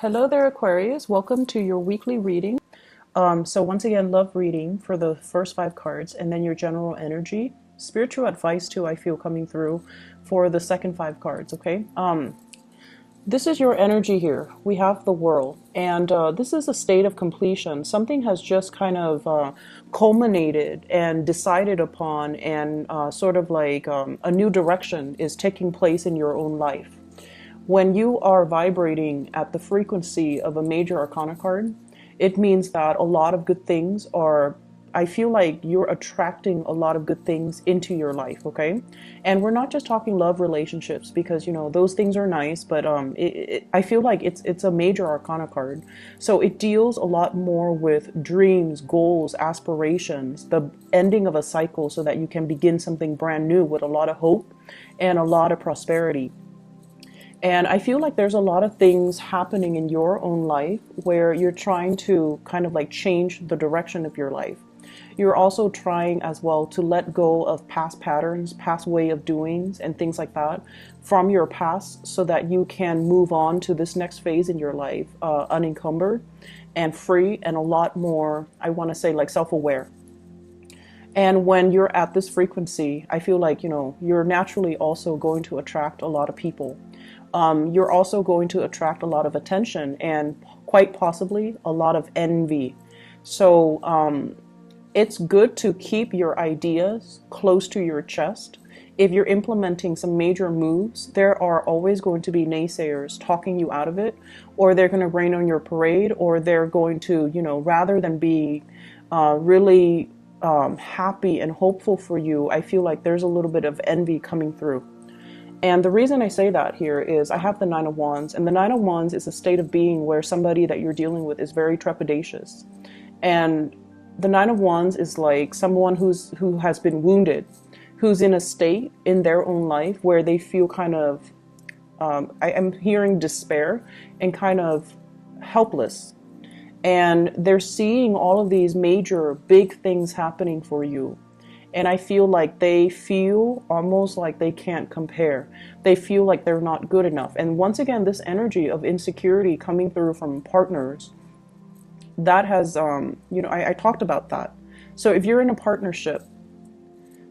Hello there, Aquarius. Welcome to your weekly reading. So once again, love reading for the first 5 cards and then your general energy. Spiritual advice too, I feel coming through for the second 5 cards, okay? This is your energy here. We have the world, and this is a state of completion. Something has just kind of culminated and decided upon, and sort of like a new direction is taking place in your own life. When you are vibrating at the frequency of a major arcana card, it means that a lot of good things are, I feel like you're attracting a lot of good things into your life, okay? And we're not just talking love relationships, because you know those things are nice, but I feel like it's a major arcana card, so it deals a lot more with dreams, goals, aspirations, the ending of a cycle, so that you can begin something brand new with a lot of hope and a lot of prosperity. And I feel like there's a lot of things happening in your own life where you're trying to kind of like change the direction of your life. You're also trying as well to let go of past patterns, past way of doings and things like that from your past, so that you can move on to this next phase in your life unencumbered and free, and a lot more, I want to say, like self-aware. And when you're at this frequency, I feel like, you know, you're naturally also going to attract a lot of people. You're also going to attract a lot of attention and quite possibly a lot of envy. So it's good to keep your ideas close to your chest. If you're implementing some major moves, there are always going to be naysayers talking you out of it, or they're going to rain on your parade, or they're going to, you know, rather than be really happy and hopeful for you, I feel like there's a little bit of envy coming through. And the reason I say that here is I have the Nine of Wands, and the Nine of Wands is a state of being where somebody that you're dealing with is very trepidatious. And the Nine of Wands is like someone who has been wounded, who's in a state in their own life where they feel kind of, I am hearing despair and kind of helpless. And they're seeing all of these major, big things happening for you. And I feel like they feel almost like they can't compare. They feel like they're not good enough. And once again, this energy of insecurity coming through from partners, that has, you know, I talked about that. So if you're in a partnership,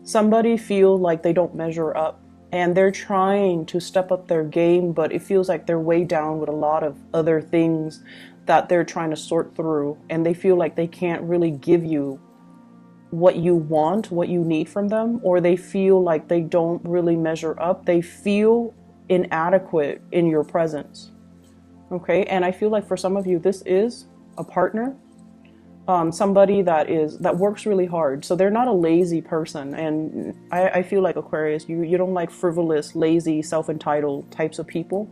somebody feel like they don't measure up, and they're trying to step up their game, but it feels like they're way down with a lot of other things that they're trying to sort through. And they feel like they can't really give you what you want, what you need from them, or they feel like they don't really measure up. They feel inadequate in your presence. Okay, and I feel like for some of you, this is a partner, somebody that works really hard. So they're not a lazy person, and I feel like Aquarius, you don't like frivolous, lazy, self-entitled types of people.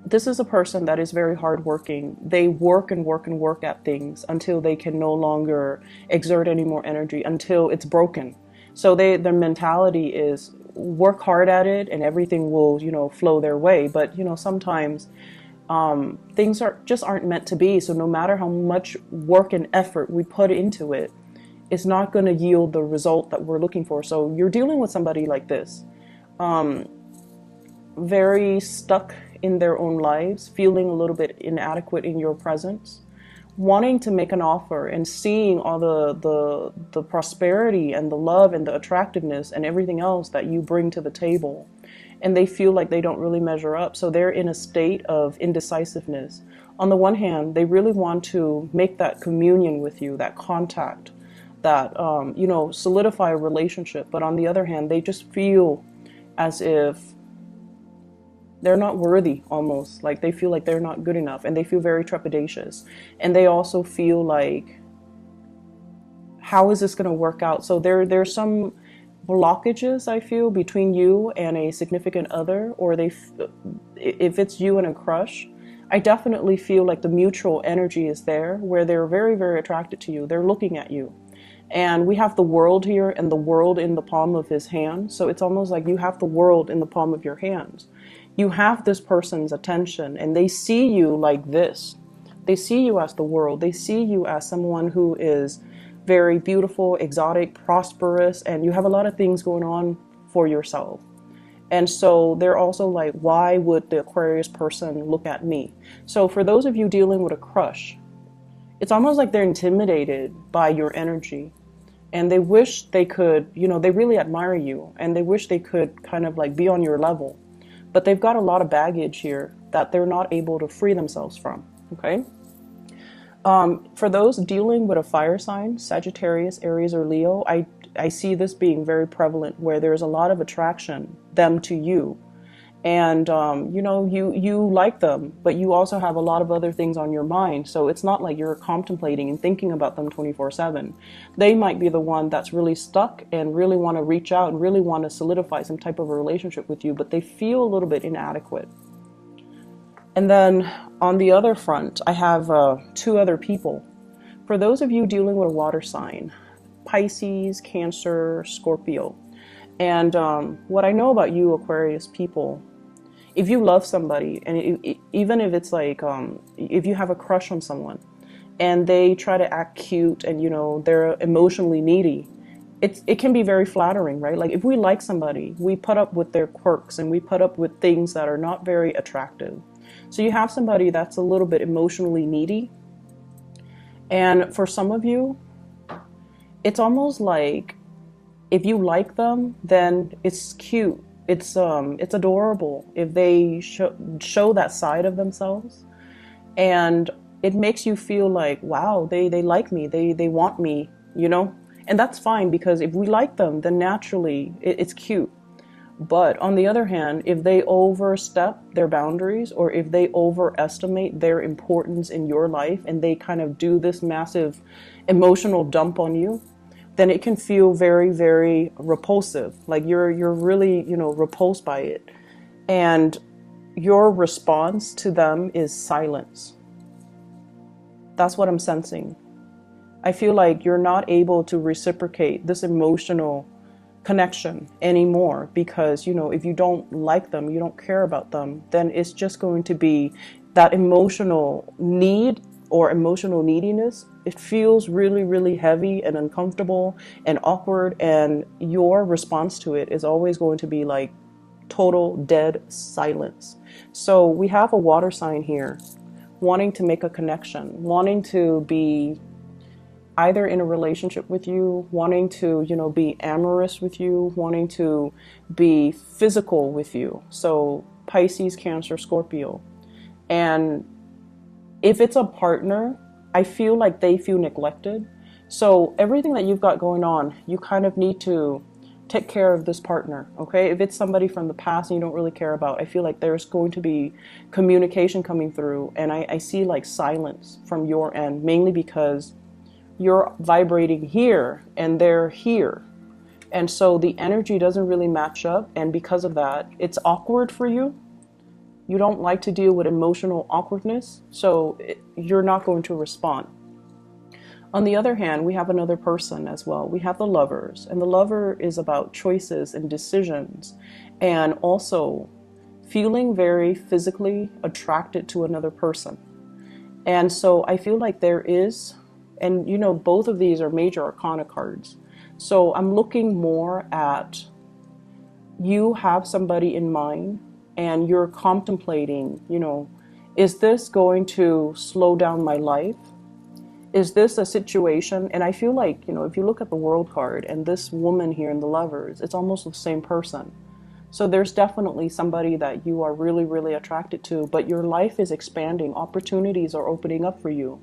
This is a person that is very hardworking. They work and work and work at things until they can no longer exert any more energy, until it's broken. So their mentality is work hard at it and everything will, you know, flow their way. But, you know, sometimes things aren't meant to be. So no matter how much work and effort we put into it, it's not going to yield the result that we're looking for. So you're dealing with somebody like this, very stuck in their own lives, feeling a little bit inadequate in your presence, wanting to make an offer and seeing all the prosperity and the love and the attractiveness and everything else that you bring to the table. And they feel like they don't really measure up. So they're in a state of indecisiveness. On the one hand, they really want to make that communion with you, that contact, that, you know, solidify a relationship. But on the other hand, they just feel as if they're not worthy, almost like they feel like they're not good enough, and they feel very trepidatious. And they also feel like, how is this going to work out? So there's some blockages, I feel, between you and a significant other, or if it's you and a crush, I definitely feel like the mutual energy is there where they're very, very attracted to you. They're looking at you. And we have the world here, and the world in the palm of his hand. So it's almost like you have the world in the palm of your hands. You have this person's attention, and they see you like this. They see you as the world. They see you as someone who is very beautiful, exotic, prosperous, and you have a lot of things going on for yourself. And so they're also like, why would the Aquarius person look at me? So for those of you dealing with a crush, it's almost like they're intimidated by your energy. And they wish they could, they really admire you. And they wish they could kind of like be on your level. But they've got a lot of baggage here that they're not able to free themselves from. Okay? For those dealing with a fire sign, Sagittarius, Aries, or Leo, I see this being very prevalent where there's a lot of attraction, them to you. And, you like them, but you also have a lot of other things on your mind. So it's not like you're contemplating and thinking about them 24/7. They might be the one that's really stuck and really want to reach out and really want to solidify some type of a relationship with you, but they feel a little bit inadequate. And then on the other front, I have two other people. For those of you dealing with a water sign, Pisces, Cancer, Scorpio. And what I know about you Aquarius people, if you love somebody, and even if it's like, if you have a crush on someone and they try to act cute and, they're emotionally needy, it can be very flattering, right? Like if we like somebody, we put up with their quirks and we put up with things that are not very attractive. So you have somebody that's a little bit emotionally needy. And for some of you, it's almost like if you like them, then it's cute. It's adorable if they show that side of themselves. And it makes you feel like, wow, they like me. They want me, And that's fine because if we like them, then naturally it's cute. But on the other hand, if they overstep their boundaries or if they overestimate their importance in your life and they kind of do this massive emotional dump on you, then it can feel very, very repulsive. Like you're really, repulsed by it. And your response to them is silence. That's what I'm sensing. I feel like you're not able to reciprocate this emotional connection anymore because, if you don't like them, you don't care about them, then it's just going to be that emotional need or emotional neediness. It feels really, really heavy and uncomfortable and awkward, and your response to it is always going to be like total dead silence. So we have a water sign here wanting to make a connection, wanting to be either in a relationship with you, wanting to, be amorous with you, wanting to be physical with you. So Pisces, Cancer, Scorpio. And if it's a partner, I feel like they feel neglected. So everything that you've got going on, you kind of need to take care of this partner, okay? If it's somebody from the past and you don't really care about, I feel like there's going to be communication coming through. And I see like silence from your end, mainly because you're vibrating here and they're here. And so the energy doesn't really match up. And because of that, it's awkward for you. You don't like to deal with emotional awkwardness. So you're not going to respond. On the other hand, we have another person as well. We have the Lovers. And the Lover is about choices and decisions. And also feeling very physically attracted to another person. And so I feel like there is... And, both of these are major arcana cards. So I'm looking more at you have somebody in mind and you're contemplating, is this going to slow down my life? Is this a situation? And I feel like, if you look at the World card and this woman here in the Lovers, it's almost the same person. So there's definitely somebody that you are really, really attracted to, but your life is expanding. Opportunities are opening up for you.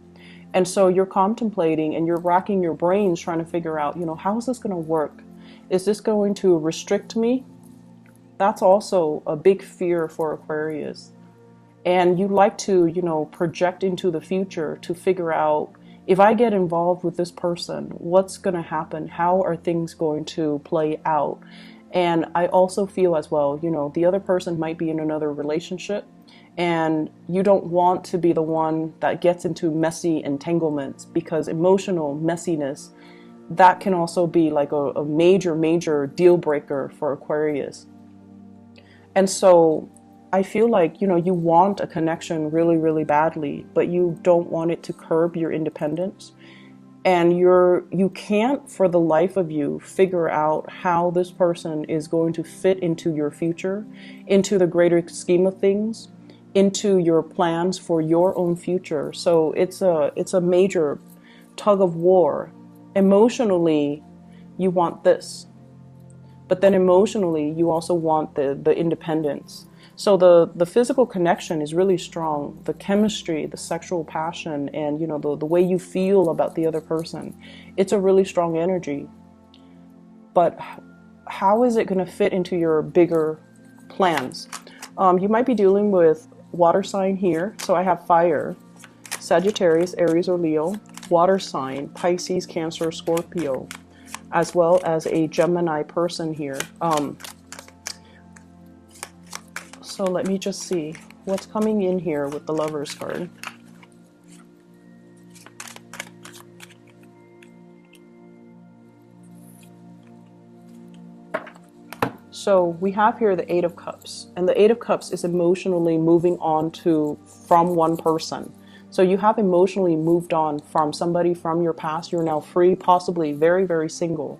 And so you're contemplating and you're racking your brains trying to figure out, how is this going to work? Is this going to restrict me? That's also a big fear for Aquarius. And you like to, project into the future to figure out, if I get involved with this person, what's going to happen? How are things going to play out? And I also feel as well, the other person might be in another relationship. And you don't want to be the one that gets into messy entanglements, because emotional messiness, that can also be like a major, major deal breaker for Aquarius. And so I feel like, you want a connection really, really badly, but you don't want it to curb your independence. and you can't for the life of you figure out how this person is going to fit into your future, into the greater scheme of things, into your plans for your own future. So it's a major tug of war. Emotionally, you want this, but then emotionally you also want the independence. So the physical connection is really strong, the chemistry, the sexual passion, and the way you feel about the other person, it's a really strong energy. But how is it going to fit into your bigger plans? You might be dealing with water sign here. So I have fire, Sagittarius, Aries, or Leo, water sign, Pisces, Cancer, Scorpio, as well as a Gemini person here. So let me just see what's coming in here with the Lovers card. So we have here the Eight of Cups, and the Eight of Cups is emotionally moving on from one person. So you have emotionally moved on from somebody from your past. You're now free, possibly very, very single.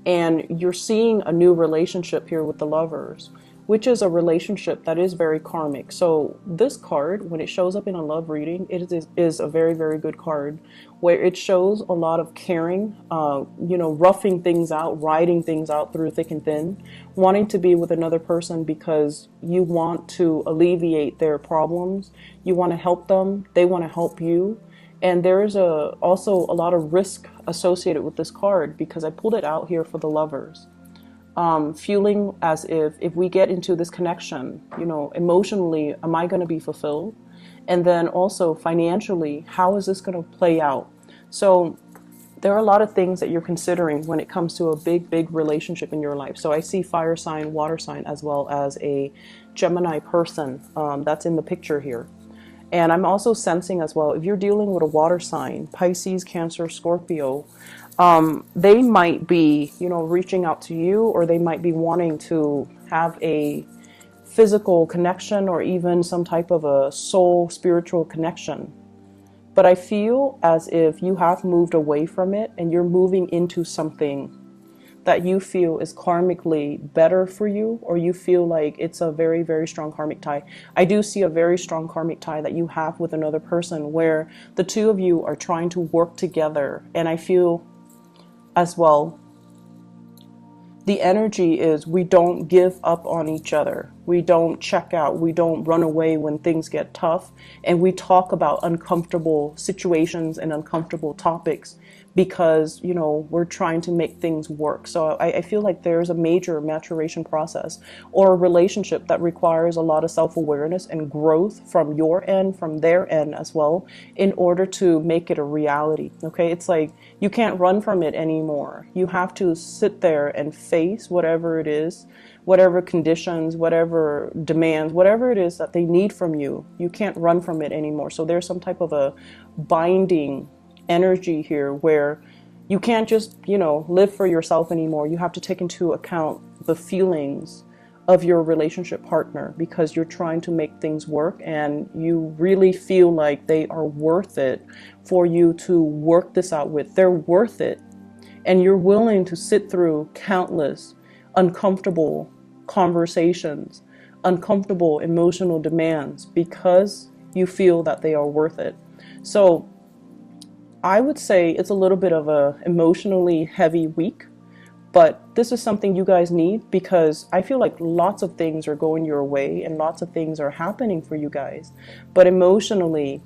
And you're seeing a new relationship here with the Lovers, which is a relationship that is very karmic. So this card, when it shows up in a love reading, it is a very, very good card, where it shows a lot of caring, roughing things out, riding things out through thick and thin, wanting to be with another person because you want to alleviate their problems. You want to help them. They want to help you. And there is also a lot of risk associated with this card, because I pulled it out here for the Lovers. Feeling as if we get into this connection, emotionally, am I going to be fulfilled? And then also financially, how is this going to play out? So there are a lot of things that you're considering when it comes to a big, big relationship in your life. So I see fire sign, water sign, as well as a Gemini person that's in the picture here. And I'm also sensing as well, if you're dealing with a water sign, Pisces, Cancer, Scorpio, they might be, reaching out to you, or they might be wanting to have a physical connection, or even some type of a soul spiritual connection. But I feel as if you have moved away from it and you're moving into something that you feel is karmically better for you, or you feel like it's a very, very strong karmic tie. I do see a very strong karmic tie that you have with another person, where the two of you are trying to work together. And I feel as well, the energy is, we don't give up on each other. We don't check out. We don't run away when things get tough. And we talk about uncomfortable situations and uncomfortable topics, because, we're trying to make things work. So I feel like there's a major maturation process, or a relationship that requires a lot of self-awareness and growth from your end, from their end as well, in order to make it a reality. Okay, it's like you can't run from it anymore. You have to sit there and face whatever it is, whatever conditions, whatever demands, whatever it is that they need from you. You can't run from it anymore. So there's some type of a binding energy here, where you can't just, live for yourself anymore. You have to take into account the feelings of your relationship partner, because you're trying to make things work, and you really feel like they are worth it for you to work this out with. They're worth it. And you're willing to sit through countless uncomfortable conversations, uncomfortable emotional demands, because you feel that they are worth it. So I would say it's a little bit of a emotionally heavy week, but this is something you guys need, because I feel like lots of things are going your way and lots of things are happening for you guys. But emotionally,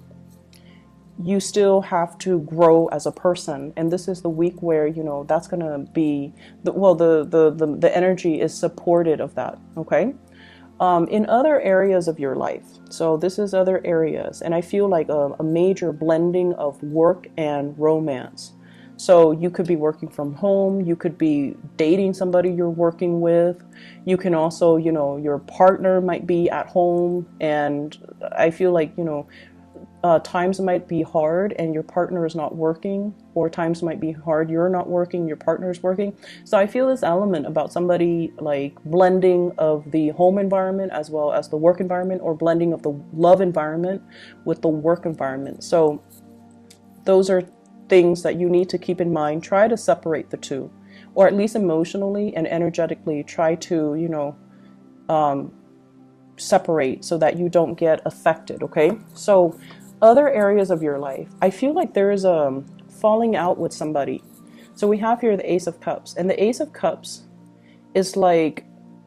you still have to grow as a person. And this is the week where, that's going to be, the energy is supported of that. Okay. In other areas of your life. So this is other areas. And I feel like a major blending of work and romance. So you could be working from home. You could be dating somebody you're working with. You can also, your partner might be at home. And I feel like, times might be hard and your partner is not working, or times might be hard, you're not working, your partner's working. So I feel this element about somebody like blending of the home environment as well as the work environment, or blending of the love environment with the work environment. So those are things that you need to keep in mind. Try to separate the two, or at least emotionally and energetically try to, separate so that you don't get affected, okay? So other areas of your life, I feel like there is a falling out with somebody. So we have here the Ace of Cups, and the Ace of Cups is like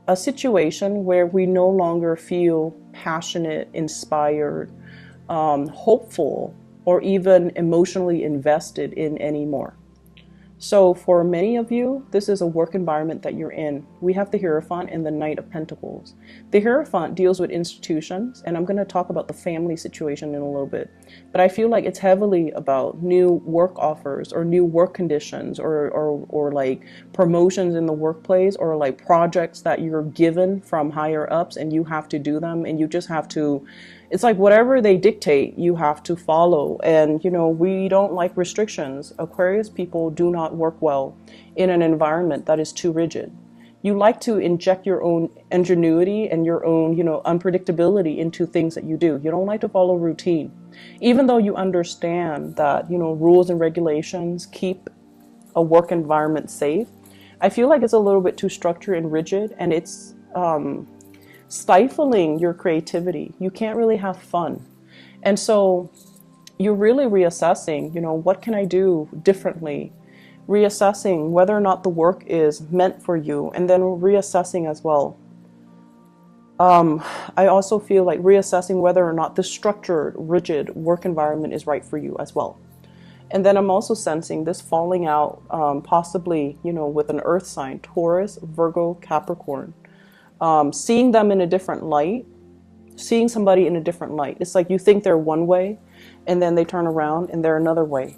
a situation where we no longer feel passionate, inspired, hopeful, or even emotionally invested in anymore. So for many of you, this is a work environment that you're in. We have the Hierophant and the Knight of Pentacles. The Hierophant deals with institutions, and I'm going to talk about the family situation in a little bit. But I feel like it's heavily about new work offers or new work conditions or like promotions in the workplace, or like projects that you're given from higher ups and you have to do them, and you just have to, it's like whatever they dictate, you have to follow. And, we don't like restrictions. Aquarius people do not work well in an environment that is too rigid. You like to inject your own ingenuity and your own, unpredictability into things that you do. You don't like to follow routine. Even though you understand that, rules and regulations keep a work environment safe, I feel like it's a little bit too structured and rigid, and it's stifling your creativity. You can't really have fun. And so you're really reassessing, what can I do differently? Reassessing whether or not the work is meant for you, and then reassessing as well. I also feel like reassessing whether or not the structured, rigid work environment is right for you as well. And then I'm also sensing this falling out, possibly, with an earth sign, Taurus, Virgo, Capricorn. Seeing them in a different light, seeing somebody in a different light. It's like you think they're one way, and then they turn around and they're another way.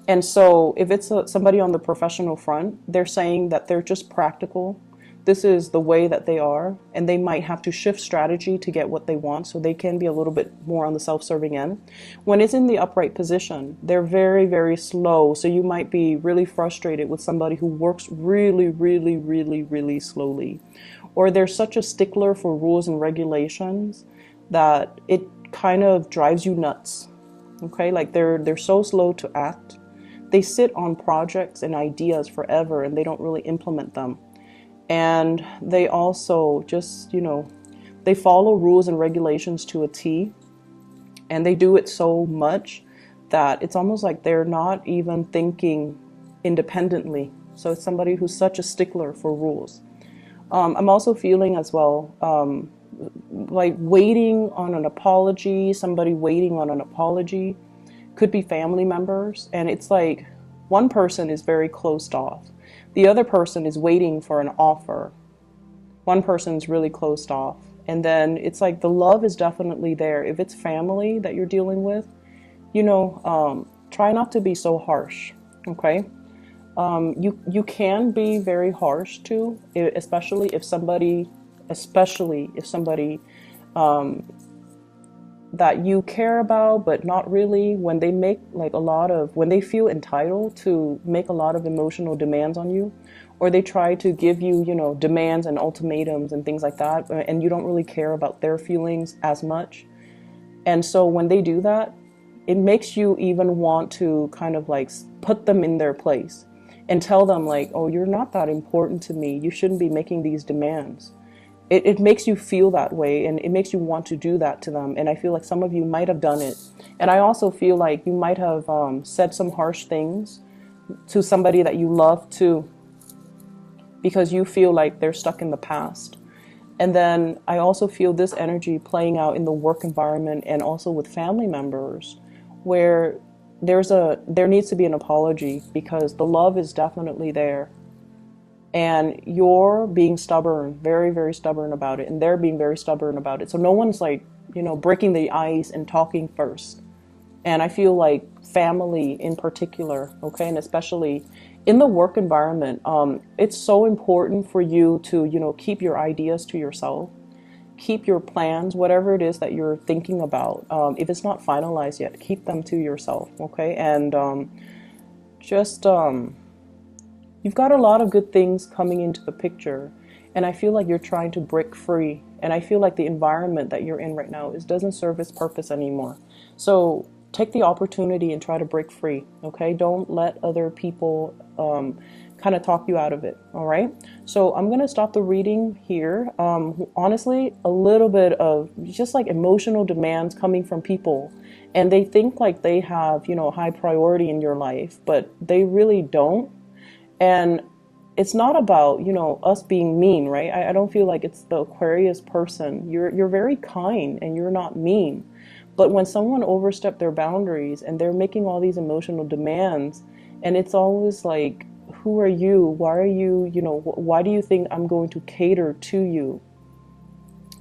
And so if it's somebody on the professional front, they're saying that they're just practical. This is the way that they are, and they might have to shift strategy to get what they want, so they can be a little bit more on the self-serving end. When it's in the upright position, they're very, very slow, so you might be really frustrated with somebody who works really, really, really, really slowly. Or they're such a stickler for rules and regulations that it kind of drives you nuts. Okay, like they're so slow to act. They sit on projects and ideas forever, and they don't really implement them. And they also just, they follow rules and regulations to a T, and they do it so much that it's almost like they're not even thinking independently. So it's somebody who's such a stickler for rules. I'm also feeling as well, like waiting on an apology, somebody waiting on an apology. Could be family members, and it's like one person is very closed off. The other person is waiting for an offer. One person's really closed off. And then it's like the love is definitely there. If it's family that you're dealing with, try not to be so harsh, okay? You can be very harsh too, especially if somebody that you care about, but not really, when they make like when they feel entitled to make a lot of emotional demands on you, or they try to give you, demands and ultimatums and things like that, and you don't really care about their feelings as much. And so when they do that, it makes you even want to kind of like put them in their place and tell them like, oh, you're not that important to me. You shouldn't be making these demands. It makes you feel that way, and it makes you want to do that to them. And I feel like some of you might have done it. And I also feel like you might have said some harsh things to somebody that you love too, because you feel like they're stuck in the past. And then I also feel this energy playing out in the work environment and also with family members, where there needs to be an apology, because the love is definitely there. And you're being stubborn, very, very stubborn about it, and they're being very stubborn about it. So no one's like, breaking the ice and talking first. And I feel like family in particular, okay, and especially in the work environment, it's so important for you to, keep your ideas to yourself, keep your plans, whatever it is that you're thinking about. If it's not finalized yet, keep them to yourself, okay? And you've got a lot of good things coming into the picture, and I feel like you're trying to break free. And I feel like the environment that you're in right now doesn't serve its purpose anymore. So take the opportunity and try to break free. Okay, don't let other people kind of talk you out of it. All right, so I'm gonna stop the reading here. Honestly, a little bit of just like emotional demands coming from people, and they think like they have, you know, high priority in your life, but they really don't. And it's not about, you know, us being mean, right? I don't feel like it's the Aquarius person. You're very kind and you're not mean. But when someone oversteps their boundaries and they're making all these emotional demands, and it's always like, who are you? Why are you, you know, why do you think I'm going to cater to you?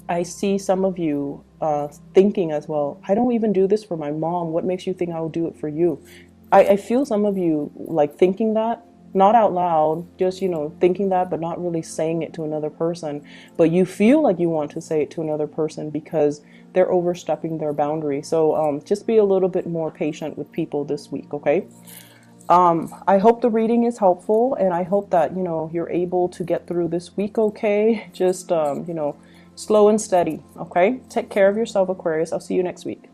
I see some of you thinking as well, I don't even do this for my mom. What makes you think I will do it for you? I feel some of you like thinking that, not out loud, just, you know, thinking that, but not really saying it to another person. But you feel like you want to say it to another person because they're overstepping their boundary. So just be a little bit more patient with people this week, okay? I hope the reading is helpful, and I hope that, you know, you're able to get through this week okay. Just, you know, slow and steady, okay? Take care of yourself, Aquarius. I'll see you next week.